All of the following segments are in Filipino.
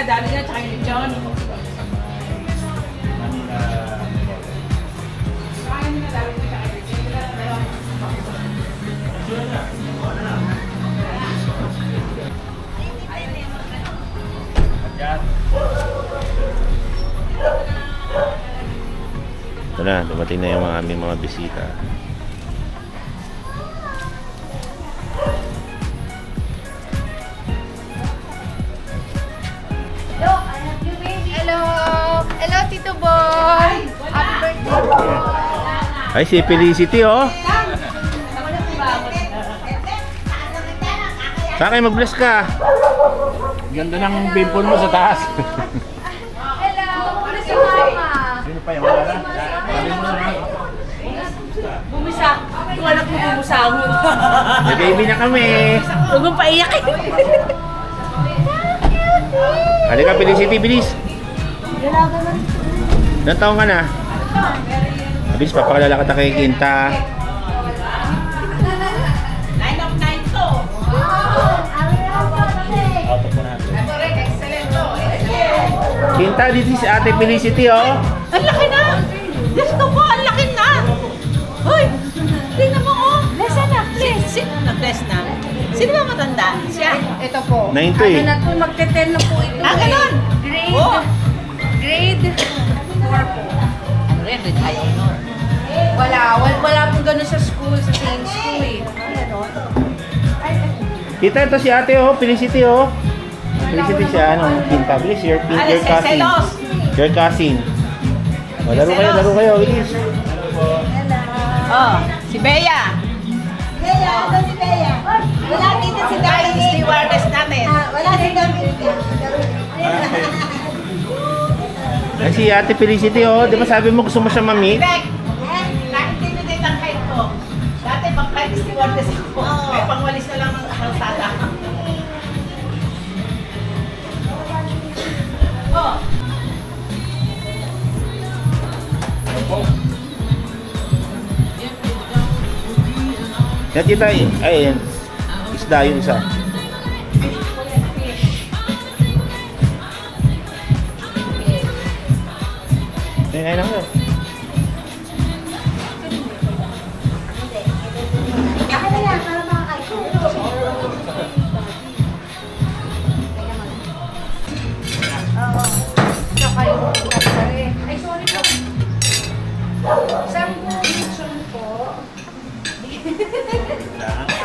dami na, tsaka yung lechon. Ito na, dumating na yung aming mga bisita. Hello! Hello, Tito Boy! Happy birthday po! Ay, si Felicity, oh! Saan kayo mag-bless ka? Ganda ng pimple mo sa taas. Hello! Muna si Mama! Sino pa yung wala? Bumisa. Yung anak mo bumusangon. May baby na kami. Huwag mong paiyak eh. Halika, Felicity, bilis. Ilan taong ka na? Bilis, papakalala ka kay Kinta. 9 of 9 to. Ito rin, excellent to. Kinta, dito si Ate Felicity, oh. Ang laki na! Diyos ko po, ang laki na! Hoy! Tingnan mo, oh! Bless na, bless! Nag-bless na? Sino ba matanda? Siya? Ito po. 9 to eh. Ano na po, magte-10 na po ito. Ah, ganun? Grade. Oh! Grade 4 po. Red, ayaw nun. Wala pong gano'n sa school, sa same school eh. Kita, ito si Ate, oh. Felicity, oh. Felicity siya, ano, Kinta. Bilis, your cousin. Your cousin. Oh, laro kayo, bilis. Oh, si Bea. Bea, ito si Bea. Wala dito si Guys, Dominic. stewardess natin. Wala si Dominic. Ay, si Ate Felicity, oh. Di ba sabi mo gusto mo siya mami? Direk! Na-intimidate ang height ko. Dati pang height stewardess ako. May pangwalis na lang ng kalsada. Oh! Yan kita, ay, isda yung isa. Ay lang yun. Ako na yan, para makakain. Oo. Tsaka yung kapare. Ay, sorry po. Saan po lechon po?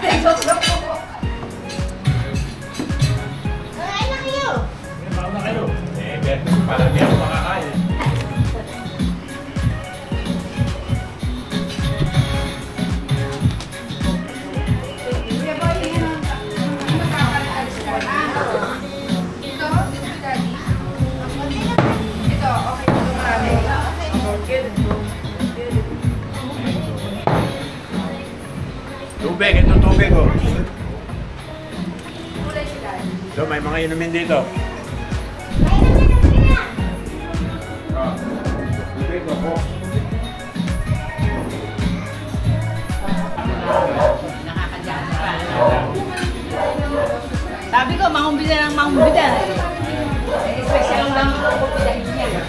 Ay, joke lang po. Ay, na kayo. Parang di ako makakain. Kuya Boy, yun ang magkakaalis ko. Ito, dito si Daddy. Ito, okay. Ito marami. Tubig, ito tubig, oh. Kulay si Daddy. So, may mga inumin dito. Tubig, ako. Nakakadyan pa. Sabi ko, mangumbida ng mangumbida. Special lang ang pagpupidahin niya.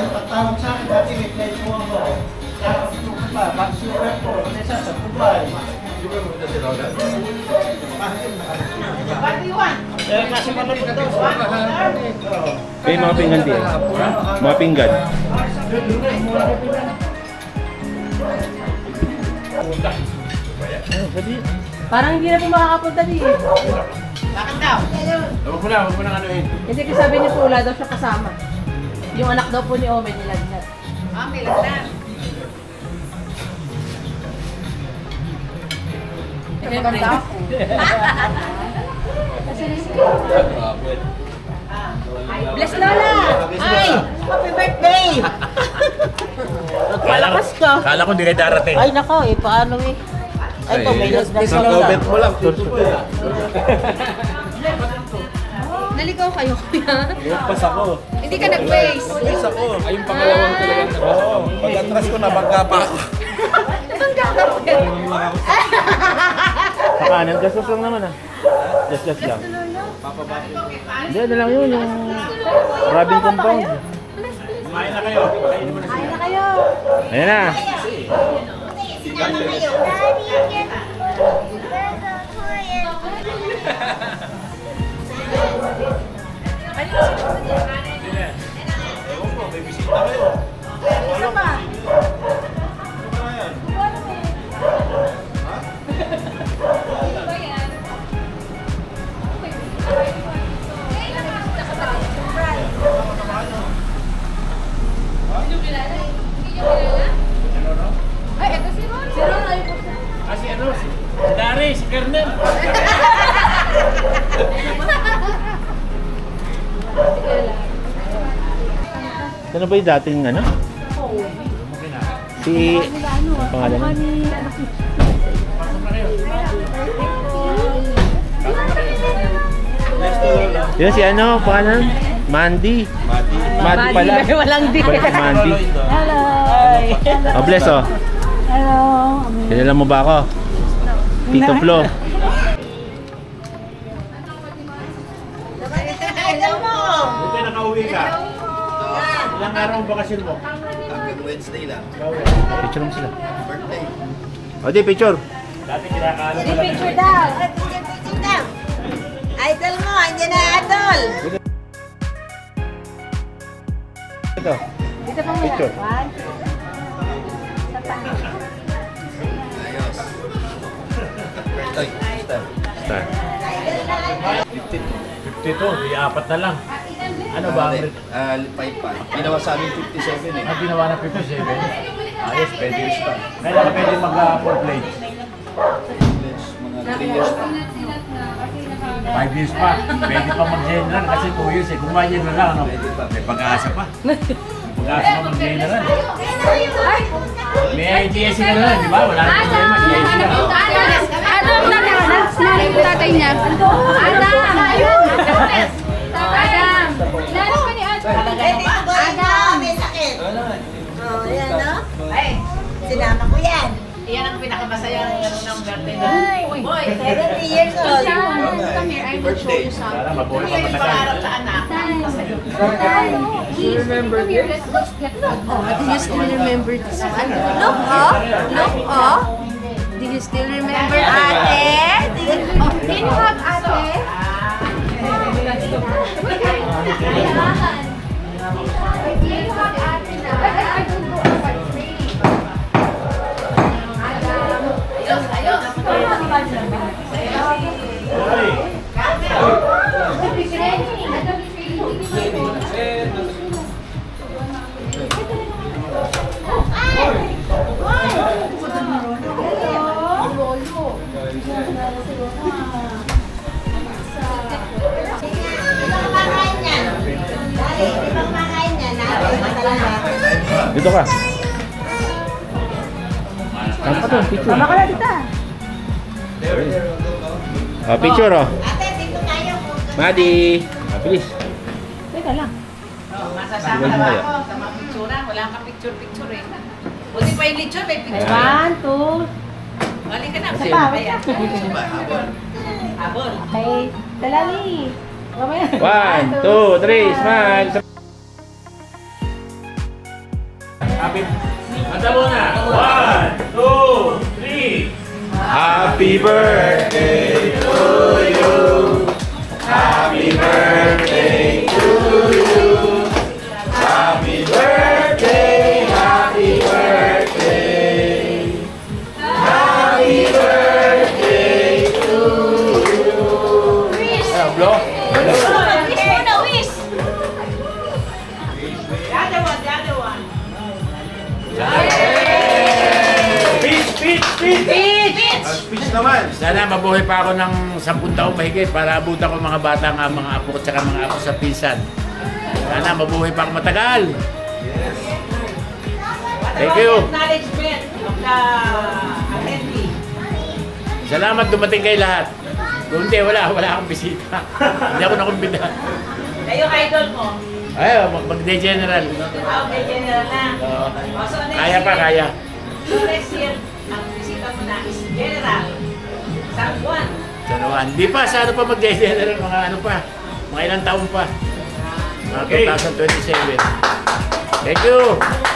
Pagtawag sa akin, dati may play po ako. Pag-surat po, isa sa Dubai. What do you want? Kasi malapit daw sa May mga pinggan din. Mga pinggan. Parang hindi na po makakapunta din eh. Bakit daw? Huwag mo na anuhin. Kasi sabi niya po wala daw siya kasama. Yung anak daw po ni Omen nilagnat. Ah, may lagnan. Maganda ako. Bless Lola! Ay! Happy birthday! Palakas ka. Kala ko hindi na darating. Ay nako eh, paano eh. Ay ito, may lagnat Isang Lola. comment mo lang. Naligaw kayo, kuya. Pas ako. Hindi ka nag-face. Pas ako. Ayun pangalawang talaga. Oo. Pag-atras ko, nabangga pa ako. Nabangga ka po yan. Sa kanan, gastos lang naman ah. Last lang. Hindi, ano lang yun, yung rubbing compound. Kumain na kayo. Kainin mo na Kain sila. na kayo. Ayan na. Ewan ko, may bisita kayo. Isa pa. Ano ba yan? Ay, ito si Ron. Si Ron ay po. Kasi ano, si Dari, si Kernel. Ano ba yung dating ano? Si... Ang pangalan nun? Pasok na kayo. Next to Lola. Yun si ano, pangalan? Mandy. Mandy pala. Walang di. Balik si Mandy. Hello. Oh, bless oh. Hello. Kilala mo ba ako? Tito Flo. Buti nakauwi ka. Ilang araw ang bakasyon mo? Hanggang Wednesday lang. Picture mo sila. Birthday. O di, picture. Dati kinakalo mo lang. Picture daw. Picture daw. Idol mo, andyan na idol. Ito. Dito pa muna. Picture. 1, 2. Isa pa. Ayos. Birthday. Star. 52, di apat na lang. Ano ba? Lipay pa. Ginawa sa amin 57 eh. Ang ginawa na 57. Ayos, pwede. Years pa. Kailan ka pwede mag-4 plates? Mga 3 years pa. 5 years pa. Pwede pa mag-general kasi 2 years eh. Kung ma-general lang, ano? May pag-asa pa. May pag-asa pa mag-general. May ITS na lang, di ba? Wala na problema. ITS na. Ano ang nanay yung tatay niya? Adam! Adam! Lalo pa ni Adam. Pwede ko ba may sakit? Oh, yan no? Ay, sinama ko yan. Iyan ang pinakamasayang ng birthday na. Boy, 70 years old. Come here, I will show you Para something. mabuhay pa yung matagal. pangarap sa anak. Do you remember this? Look, do you still remember this one? Look, oh. Look, oh. Do you still remember ate? Do you have ate? Do you have ate na? I don't know if I'm ready. Kumakain yan. Dali, di ba kumakain yan? Talaga. Dito ka. Ano ka to? Picture. Mama ka na dito. Oh, picture oh. Ate, dito tayo. Madi. Bilis. Teka lang. Oh, masasama na ba ako sa mga picturean? Wala kang picture-picture eh. Buti pa yung lechon, may picture. 1, 2. Bali ka na. Kasi- Ayan. Diba? Habol. Habol. Okay. Dalali. Mamaya. 1, 2, 3, smile. Happy. Mata mo na. 1, 2, 3. Happy birthday to you. Happy birthday to you. Happy birthday, happy birthday. Happy birthday to you. Ayan, Blo. Wish muna, wish! The other one. Speech! Speech naman. Sana mabuhay pa ako ng 10 taong mahigit para abutan ko mga bata nga, mga apo at saka mga apo sa pinsan. Sana mabuhay pa ako matagal. Thank you. Acknowledgement of the attendee. Salamat dumating kay lahat. Kung hindi, wala akong bisita. Hindi ako nakumbida. Kayo idol mo. Ay, mag-day general. May general na. Oo. So, next Kaya pa, year- kaya. So next year, ang bisita mo na is general. San Juan. San Juan. Hindi pa, sa ano pa mag-general, mga ano pa. Mga ilang taon pa. Mga 2027. Thank you!